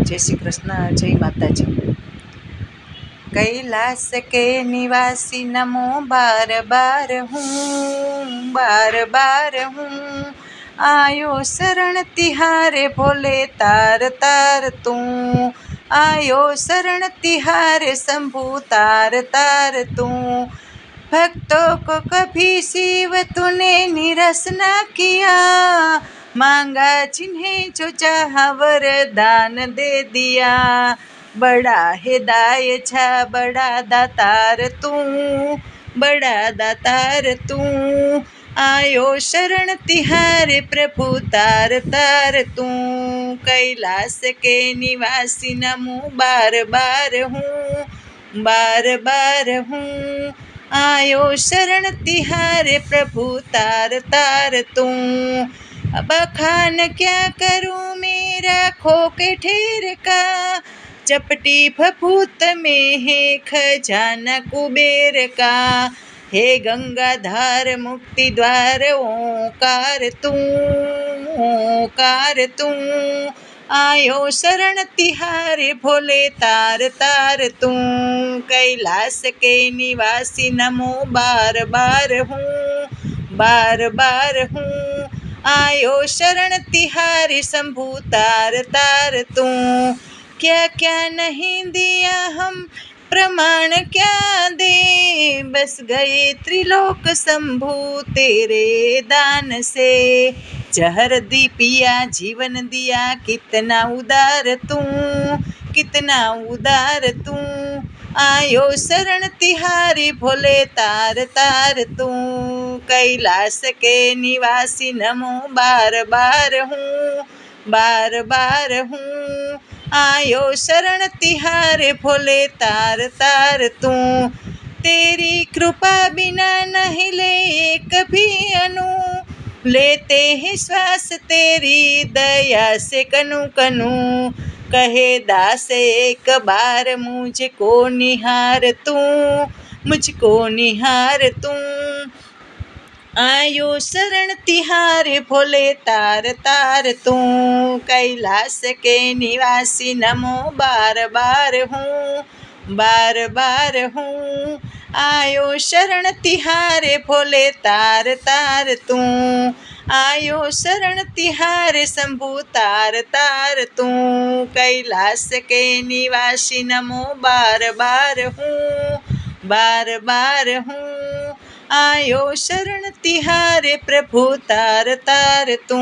जय श्री कृष्ण। जय माताजी। कैलाश के निवासी नमो बार बार हूँ, बार बार हूँ। आयो शरण तिहारे भोले तार तार तू, आयो शरण तिहारे शंभु तार तार तू। भक्तों को कभी शिव तूने निराश ना किया, मांगा जिन्हें जो चाहा वरदान दे दिया। बड़ा है दाय छा बड़ा दातार तू, बड़ा दातार तू। आयो शरण तिहारे प्रभु तार तार तू। कैलाश के निवासी नमो बार बार हूँ, बार बार हूँ। आयो शरण तिहारे प्रभु तार तार तू। अब खान क्या करूँ मेरा खो के ठेर का, चपटी फफूत में है खजाना कुबेर का। हे गंगाधार मुक्ति द्वार ओंकार तू, ओंकार तू। आयो शरण तिहारे भोले तार तार तू। कैलाश के निवासी नमो बार बार हूँ, बार बार हूँ। आयो शरण तिहारे शंभु तार तार तू। क्या क्या नहीं दिया हम प्रमाण क्या दे, बस गए त्रिलोक शंभु तेरे दान से। जहर दी पिया जीवन दिया कितना उदार तू, कितना उदार तू। आयो शरण तिहारी भोले तार तार तू। कैलाश के निवासी नमो बार बार हूँ, बार बार हूँ। आयो शरण तिहारे भोले तार तार तू। तेरी कृपा बिना नहीं ले कभी अनु, लेते हैं श्वास तेरी दया से कनु कनु। कहे दास एक बार मुझको निहार तू, मुझको निहार तू। आयो शरण तिहारे भोले तार तार तू। कैलाश के निवासी नमो बार बार हूँ, बार बार हूँ। आयो शरण तिहारे भोले तार तार तू। आयो शरण तिहारे शंभु तार तार तू। कैलाश के निवासी नमो बार बार हूँ, बार बार हूँ। आयो शरण तिहारे प्रभु तार तार तू।